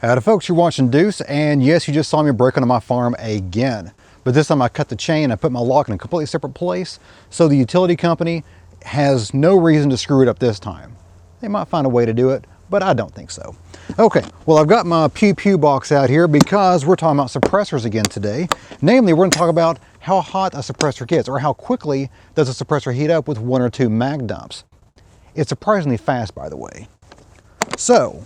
Howdy folks, you're watching Deuce, and yes, you just saw me break onto my farm again. But this time I cut the chain, I put my lock in a completely separate place, so the utility company has no reason to screw it up this time. They might find a way to do it, but I don't think so. Okay, well I've got my pew pew box out here because we're talking about suppressors again today. Namely, we're going to talk about how hot a suppressor gets, or how quickly does a suppressor heat up with 1 or 2 mag dumps. It's surprisingly fast, by the way. So,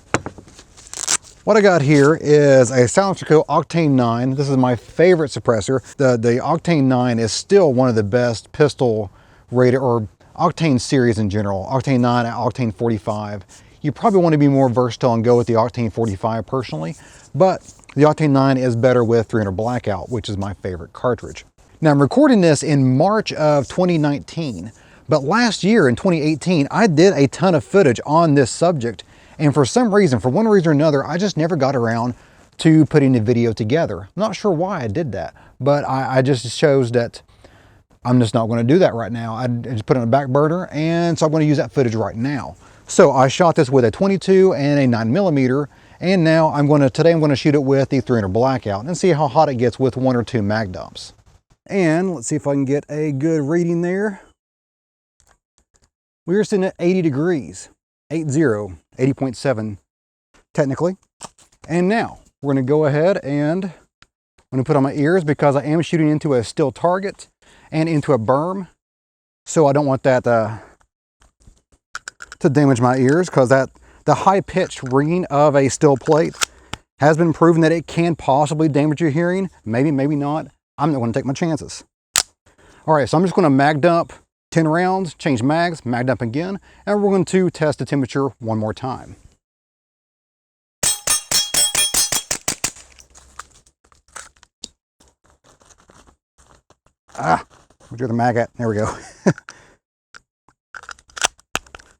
what I got here is a Silencer Co. Octane 9. This is my favorite suppressor. The Octane 9 is still one of the best pistol rated, or Octane series in general. Octane 9 and Octane 45. You probably want to be more versatile and go with the Octane 45 personally, but the Octane 9 is better with 300 Blackout, which is my favorite cartridge. Now I'm recording this in March of 2019, but last year in 2018, I did a ton of footage on this subject. And for some reason, for one reason or another, I just never got around to putting the video together. I'm not sure why I did that, but I just chose that I'm just not going to do that right now. I just put it on a back burner, and so I'm going to use that footage right now. So I shot this with a 22 and a 9mm, and now today I'm going to shoot it with the 300 Blackout and see how hot it gets with 1 or 2 mag dumps. And let's see if I can get a good reading there. We're sitting at 80 degrees, 80.7 technically. And now we're going to go ahead and I'm going to put on my ears because I am shooting into a still target and into a berm. So I don't want that to damage my ears, because the high-pitched ringing of a still plate has been proven that it can possibly damage your hearing. Maybe, maybe not. I'm not going to take my chances. All right, so I'm just going to mag dump 10 rounds, change mags, mag dump again, and we're going to test the temperature one more time. Where's the other mag at? There we go.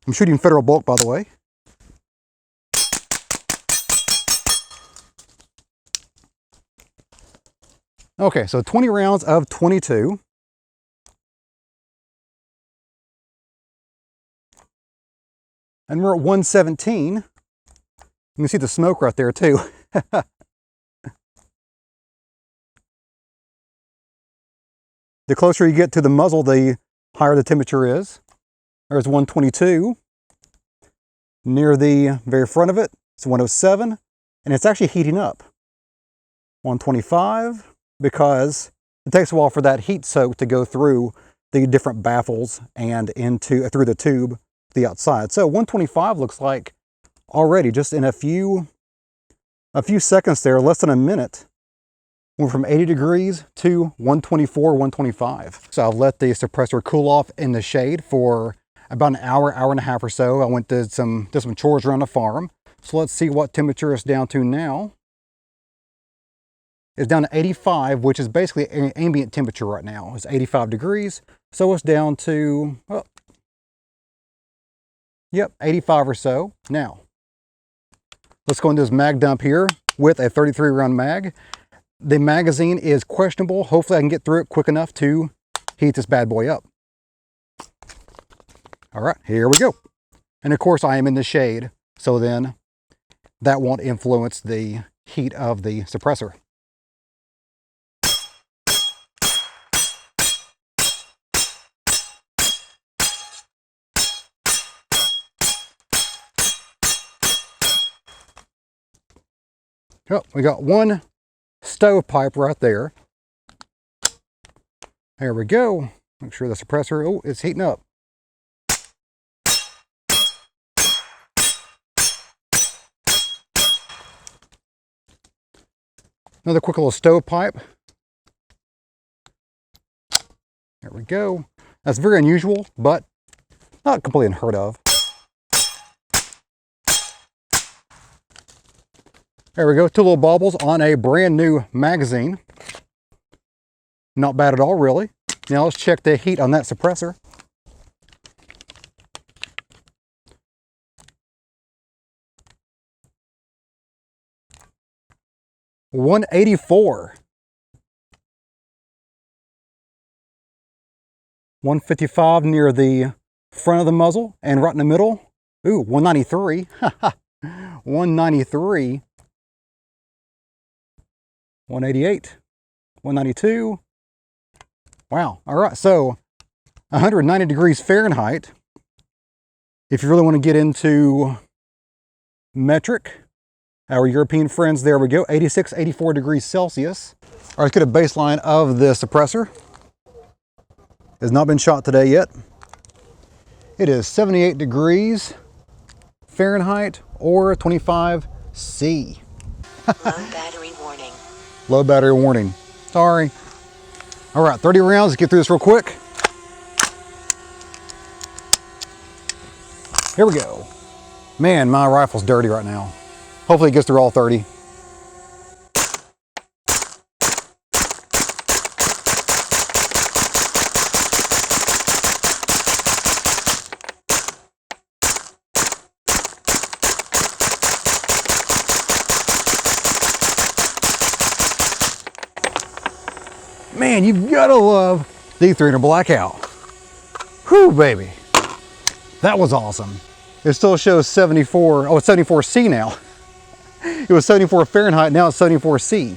I'm shooting Federal bulk, by the way. Okay, so 20 rounds of 22. And we're at 117. You can see the smoke right there too. The closer you get to the muzzle, the higher the temperature is. There's 122. Near the very front of it, it's 107. And it's actually heating up. 125, because it takes a while for that heat soak to go through the different baffles and through the tube, the outside. So 125 looks like already just in a few seconds there, less than a minute, went from 80 degrees to 124, 125. So I've let the suppressor cool off in the shade for about an hour and a half or so. I did some chores around the farm. So let's see what temperature it's down to now. It's down to 85, which is basically ambient temperature right now. It's 85 degrees. So it's down to, well, yep, 85 or so. Now, let's go into this mag dump here with a 33 round mag. The magazine is questionable. Hopefully I can get through it quick enough to heat this bad boy up. All right, here we go. And of course I am in the shade, so then that won't influence the heat of the suppressor. Oh, we got one stovepipe right there. There we go. Make sure the suppressor, oh, it's heating up. Another quick little stovepipe. There we go. That's very unusual, but not completely unheard of. There we go, 2 little baubles on a brand new magazine. Not bad at all, really. Now let's check the heat on that suppressor. $184. 155 near the front of the muzzle, and right in the middle, ooh, 193. 193. 188, 192. Wow. All right. So 190 degrees Fahrenheit. If you really want to get into metric, our European friends, there we go, 86, 84 degrees Celsius. All right, let's get a baseline of the suppressor. Has not been shot today yet. It is 78 degrees Fahrenheit or 25 C. Low battery warning. Low battery warning. Sorry. All right, 30 rounds. Let's get through this real quick. Here we go. Man, my rifle's dirty right now. Hopefully it gets through all 30. Man, you've gotta love the 300 Blackout. Whew, baby. That was awesome. It still shows 74, oh, it's 74 C now. It was 74 Fahrenheit, now it's 74 C.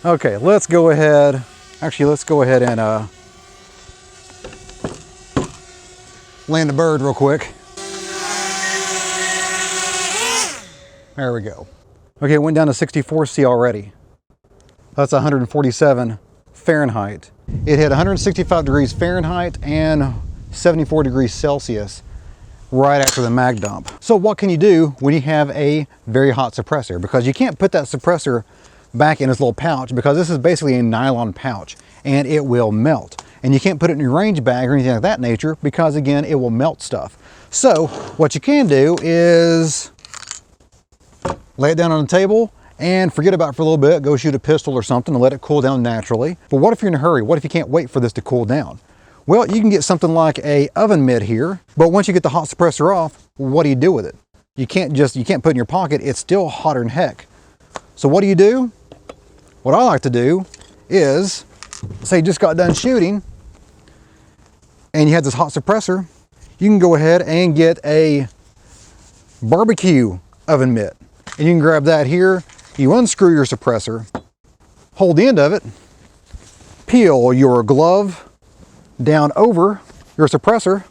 Okay, let's go ahead. Actually, let's go ahead and land a bird real quick. There we go. Okay, it went down to 64 C already. That's 147 Fahrenheit. It hit 165 degrees Fahrenheit and 74 degrees Celsius right after the mag dump. So what can you do when you have a very hot suppressor? Because you can't put that suppressor back in its little pouch, because this is basically a nylon pouch and it will melt. And you can't put it in your range bag or anything like that nature, because again, it will melt stuff. So what you can do is lay it down on the table and forget about it for a little bit, go shoot a pistol or something and let it cool down naturally. But what if you're in a hurry? What if you can't wait for this to cool down? Well, you can get something like a oven mitt here, but once you get the hot suppressor off, what do you do with it? You can't put it in your pocket, it's still hotter than heck. So what do? What I like to do is, say you just got done shooting and you have this hot suppressor, you can go ahead and get a barbecue oven mitt. And you can grab that here, you unscrew your suppressor, hold the end of it, peel your glove down over your suppressor,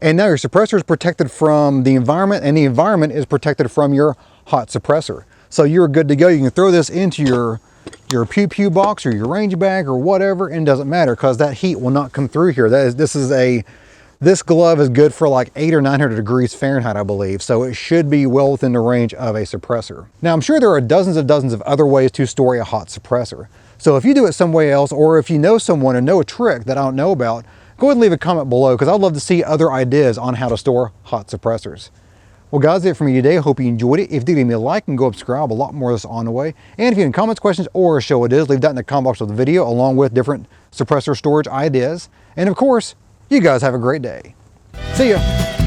and now your suppressor is protected from the environment and the environment is protected from your hot suppressor. So you're good to go. You can throw this into your pew box or your range bag or whatever, and it doesn't matter because that heat will not come through here. This glove is good for like 800 or 900 degrees Fahrenheit, I believe, so it should be well within the range of a suppressor. Now, I'm sure there are dozens of other ways to store a hot suppressor. So if you do it somewhere else, or if you know someone and know a trick that I don't know about, go ahead and leave a comment below, because I'd love to see other ideas on how to store hot suppressors. Well, guys, that's it for me today. I hope you enjoyed it. If you did, give me a like and go subscribe. A lot more of this on the way. And if you have any comments, questions, or show ideas, leave that in the comment box of the video, along with different suppressor storage ideas. And of course, you guys have a great day. See ya.